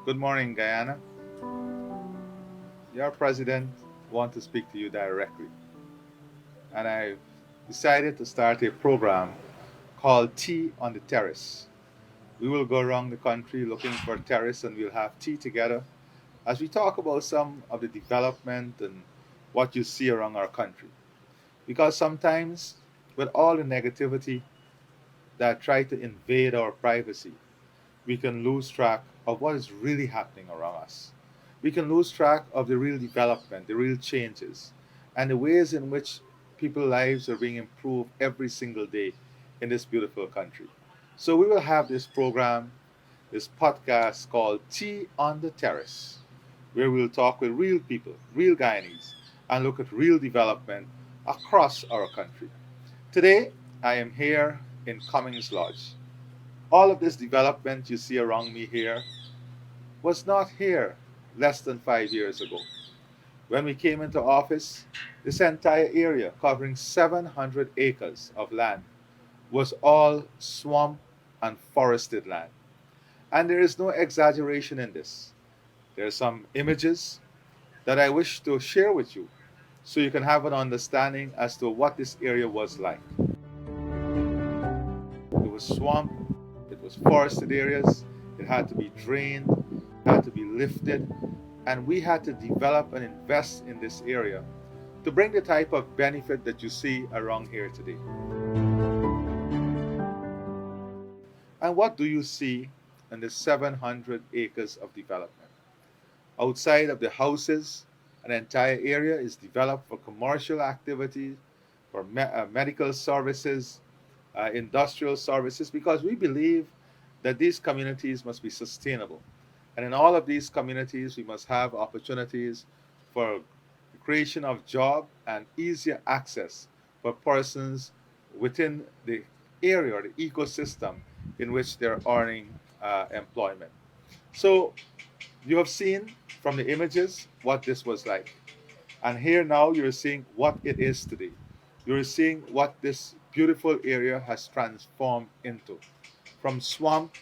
Good morning, Guyana. Your president wants to speak to you directly, and I decided to start a program called Tea on the Terrace. We will go around the country looking for a terrace, and we'll have tea together as we talk about some of the development and what you see around our country. Because sometimes, with all the negativity that try to invade our privacy, we can lose track of what is really happening around us. We can lose track of the real development, the real changes, and the ways in which people's lives are being improved every single day in this beautiful country. So we will have this program, this podcast called Tea on the Terrace, where we'll talk with real people, real Guyanese, and look at real development across our country. Today, I am here in Cummings Lodge. All of this development you see around me here was not here less than 5 years ago. When we came into office, this entire area, covering 700 acres of land, was all swamp and forested land. And there is no exaggeration in this. There are some images that I wish to share with you so you can have an understanding as to what this area was like. It was swamp, it was forested areas, it had to be drained, it had to be lifted, and we had to develop and invest in this area to bring the type of benefit that you see around here today. And what do you see in the 700 acres of development? Outside of the houses, an entire area is developed for commercial activities, for medical services, industrial services, because we believe that these communities must be sustainable. And in all of these communities, we must have opportunities for the creation of job and easier access for persons within the area or the ecosystem in which they're earning employment. So you have seen from the images what this was like. And here now you're seeing what it is today. You're seeing what this beautiful area has transformed into. From swamp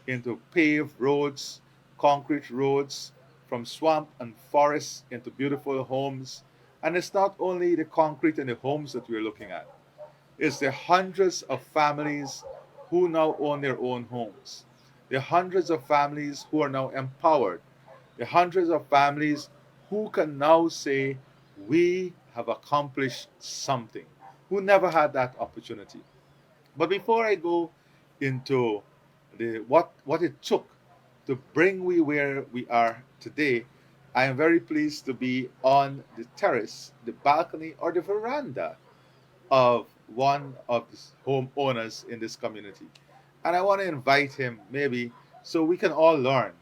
into paved roads, concrete roads, from swamp and forest into beautiful homes. And it's not only the concrete and the homes that we're looking at, it's the hundreds of families who now own their own homes, the hundreds of families who are now empowered, the hundreds of families who can now say, we have accomplished something, who never had that opportunity. But before I go into what it took to bring we where we are today, I am very pleased to be on the terrace, the balcony, or the veranda of one of the homeowners in this community. And I want to invite him maybe so we can all learn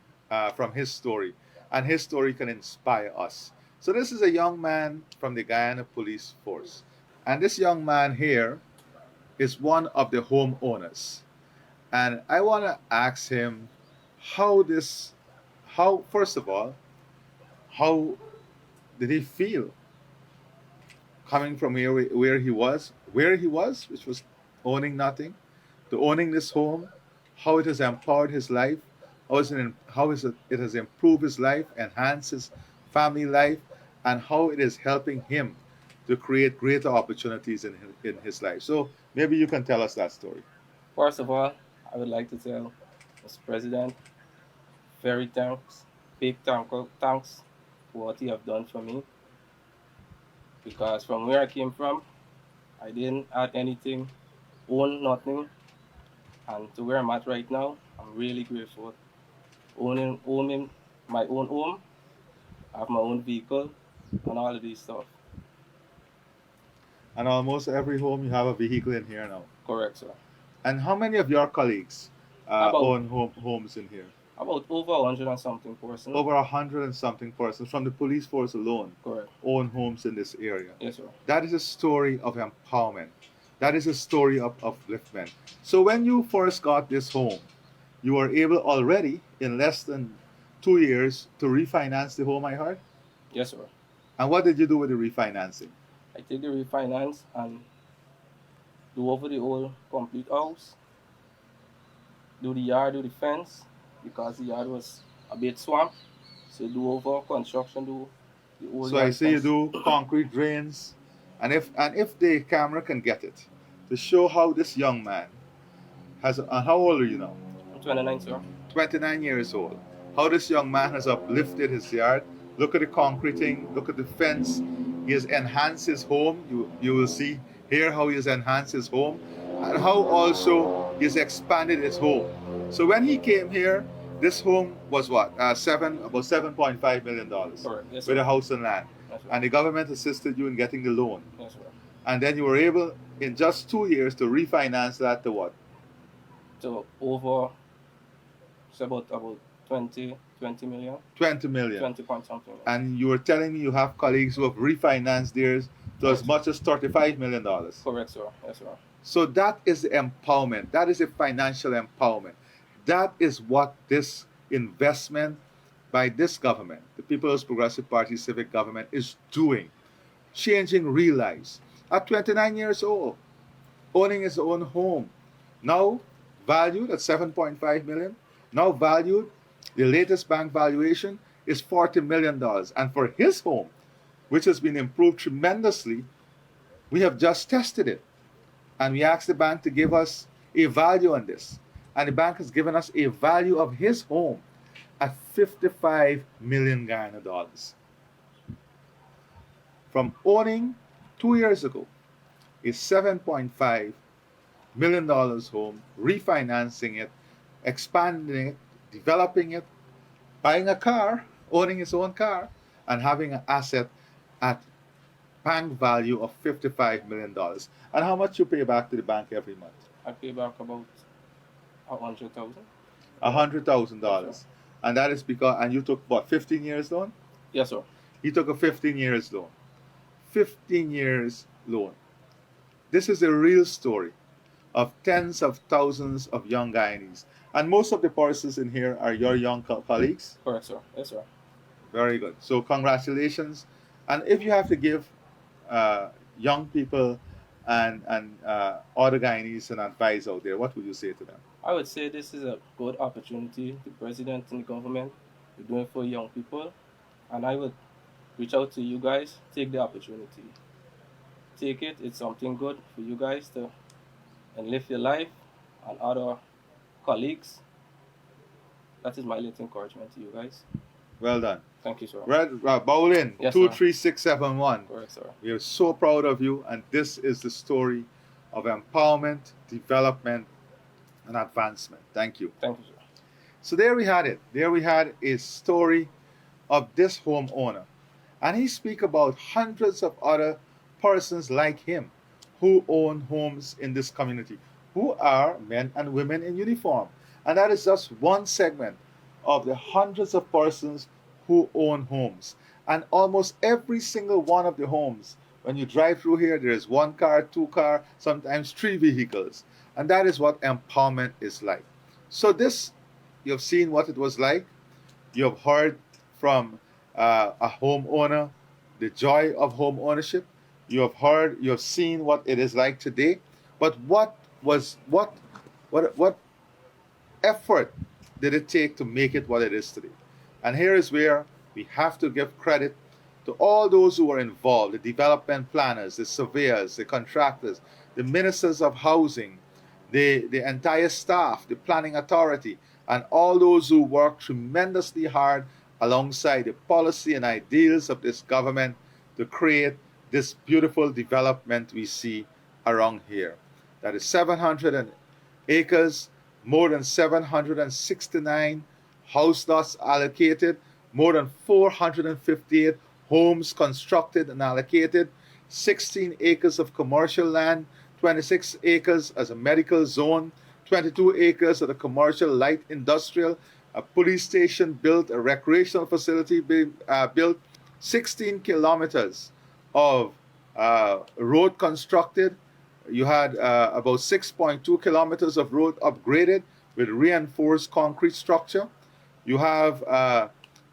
from his story, and his story can inspire us. So, this is a young man from the Guyana Police Force. And this young man here is one of the homeowners. And I want to ask him how this, how, first of all, how did he feel coming from where he was, which was owning nothing, to owning this home, how it has empowered his life, it has improved his life, enhanced his family life, and how it is helping him to create greater opportunities in his life. So maybe you can tell us that story. First of all, I would like to tell Mr. President, very thanks for what you have done for me. Because from where I came from, I didn't add anything, own nothing, and to where I'm at right now, I'm really grateful. Owning my own home, I have my own vehicle, and all of these stuff. And almost every home you have a vehicle in here now. Correct, sir. And how many of your colleagues About own homes in here? about over 100 and something person. Over 100 and something persons from the police force alone Correct. own homes in this area. Yes, sir. That is a story of empowerment. That is a story of upliftment. So when you first got this home, you were able already in less than 2 years to refinance the home, I heard. Yes, sir. And what did you do with the refinancing? I take the refinance and do over the whole complete house, do the yard, do the fence, because the yard was a bit swamp. So do over construction, do the whole So I yard see you fence. do concrete drains, and if the camera can get it to show how this young man has. How old are you now? I'm 29, sir. 29 years old. How this young man has uplifted his yard. Look at the concreting, look at the fence. He has enhanced his home. You will see here how he has enhanced his home and how also he has expanded his home. So when he came here, this home was what? About $7.5 million Correct. Yes, with sir. a house and land. Yes, sir. And the government assisted you in getting the loan. Yes, sir. And then you were able, in just 2 years, to refinance that to what? So over, it's about 20 million, 20 million. 20 point something. And you were telling me you have colleagues who have refinanced theirs to as Yes. much as $35 million. Correct, sir. Yes, sir. So that is the empowerment. That is the financial empowerment. That is what this investment by this government, the People's Progressive Party civic government, is doing. Changing real lives. At 29 years old, owning his own home, now valued at 7.5 million, now valued, the latest bank valuation is $40 million. And for his home, which has been improved tremendously, we have just tested it. And we asked the bank to give us a value on this. And the bank has given us a value of his home at 55 million Ghana dollars. From owning 2 years ago a $7.5 million home, refinancing it, expanding it, developing it, buying a car, owning his own car, and having an asset at bank value of $55 million. And how much you pay back to the bank every month? I pay back about 100,000. $100,000. And that is because, and you took what, 15 years loan? Yes, sir. He took a 15 years loan. 15 years loan. This is a real story of tens of thousands of young Guyanese. And most of the persons in here are your young colleagues. Correct, sir. Yes, sir. Very good. So congratulations. And if you have to give young people and other Guyanese an advice out there, what would you say to them? I would say this is a good opportunity the president and the government are doing for young people. And I would reach out to you guys, take the opportunity. Take it. It's something good for you guys to and live your life and other colleagues. That is my little encouragement to you guys. Well done. Thank you, sir. Bowlin, Yes, sir. 23671. Correct, sir. We are so proud of you, and this is the story of empowerment, development, and advancement. Thank you. Thank you, sir. So there we had it. There we had a story of this homeowner. And he speak about hundreds of other persons like him who own homes in this community, who are men and women in uniform. And that is just one segment of the hundreds of persons who own homes. And almost every single one of the homes, when you drive through here, there is one car, two car, sometimes three vehicles. And that is what empowerment is like. So this, you've seen what it was like. You have heard from a homeowner the joy of home ownership. You have seen what it is like today. But what effort did it take to make it what it is today? And here is where we have to give credit to all those who are involved, the development planners, the surveyors, the contractors, the ministers of housing, the entire staff, the planning authority, and all those who work tremendously hard alongside the policy and ideals of this government to create this beautiful development we see around here. That is 700 acres, more than 769 house lots allocated, more than 458 homes constructed and allocated, 16 acres of commercial land, 26 acres as a medical zone, 22 acres of the commercial light industrial, a police station built, a recreational facility being built, 16 kilometers of road constructed. You had about 6.2 kilometers of road upgraded with reinforced concrete structure. You have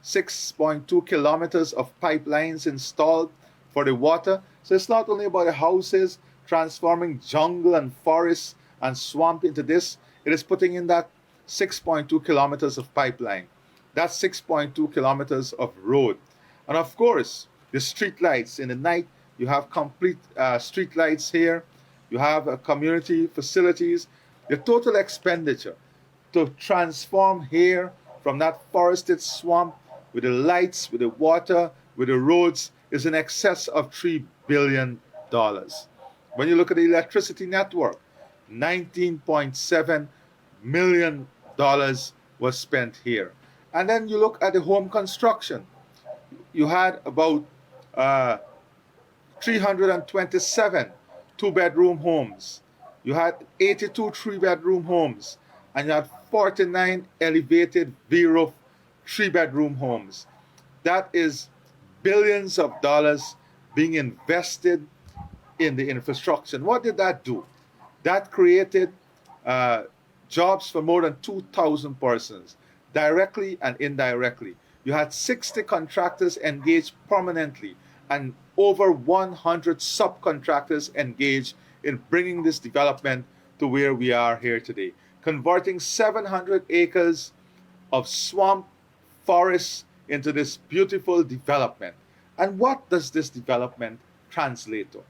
6.2 kilometers of pipelines installed for the water. So it's not only about the houses, transforming jungle and forest and swamp into this. It is putting in that 6.2 kilometers of pipeline. That's 6.2 kilometers of road. And of course, the street lights. In the night, you have complete street lights here. You have community facilities. The total expenditure to transform here from that forested swamp with the lights, with the water, with the roads is in excess of $3 billion. When you look at the electricity network, $19.7 million was spent here. And then you look at the home construction. You had about 327 two-bedroom homes. You had 82 three-bedroom homes. And you had 49 elevated V-roof three-bedroom homes. That is billions of dollars being invested in the infrastructure. What did that do? That created jobs for more than 2,000 persons, directly and indirectly. You had 60 contractors engaged permanently and over 100 subcontractors engaged in bringing this development to where we are here today, converting 700 acres of swamp forests into this beautiful development. And what does this development translate to?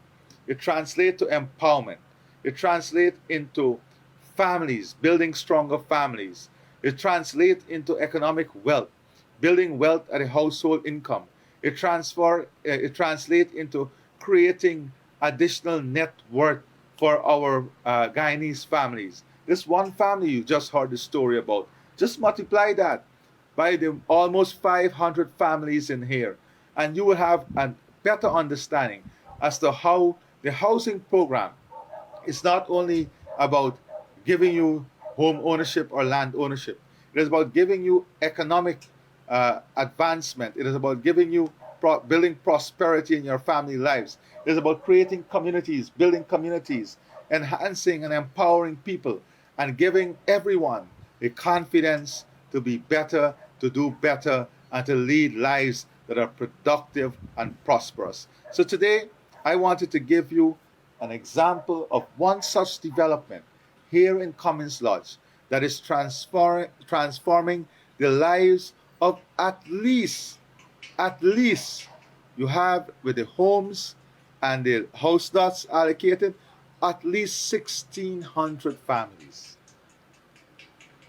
It translates to empowerment. It translates into families, building stronger families. It translates into economic wealth, building wealth at a household income. It translates into creating additional net worth for our Guyanese families. This one family you just heard the story about, just multiply that by the almost 500 families in here, and you will have a better understanding as to how the housing program is not only about giving you home ownership or land ownership. It is about giving you economic advancement. It is about giving you building prosperity in your family lives. It is about creating communities, building communities, enhancing and empowering people, and giving everyone the confidence to be better, to do better, and to lead lives that are productive and prosperous. So today, I wanted to give you an example of one such development here in Cummings Lodge that is transforming the lives of at least you have with the homes and the house lots allocated at least 1,600 families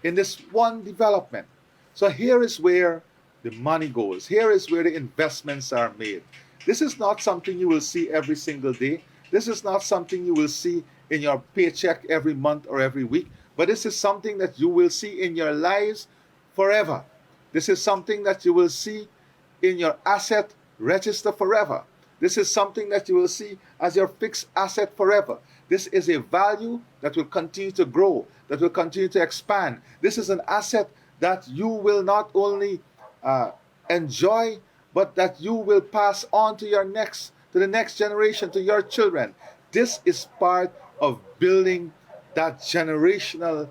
in this one development. So here is where the money goes. Here is where the investments are made. This is not something you will see every single day. This is not something you will see in your paycheck every month or every week, but this is something that you will see in your lives forever. This is something that you will see in your asset register forever. This is something that you will see as your fixed asset forever. This is a value that will continue to grow, that will continue to expand. This is an asset that you will not only enjoy, but that you will pass on to the next generation, to your children. This is part of building that generational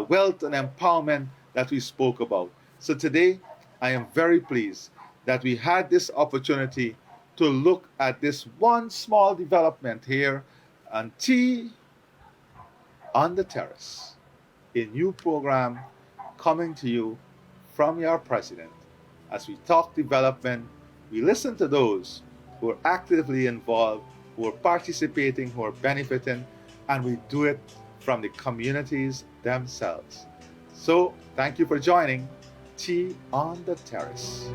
wealth and empowerment that we spoke about. So today, I am very pleased that we had this opportunity to look at this one small development here on Tea on the Terrace, a new program coming to you from your president. As we talk development, we listen to those who are actively involved, who are participating, who are benefiting, and we do it from the communities themselves. So, thank you for joining Tea on the Terrace.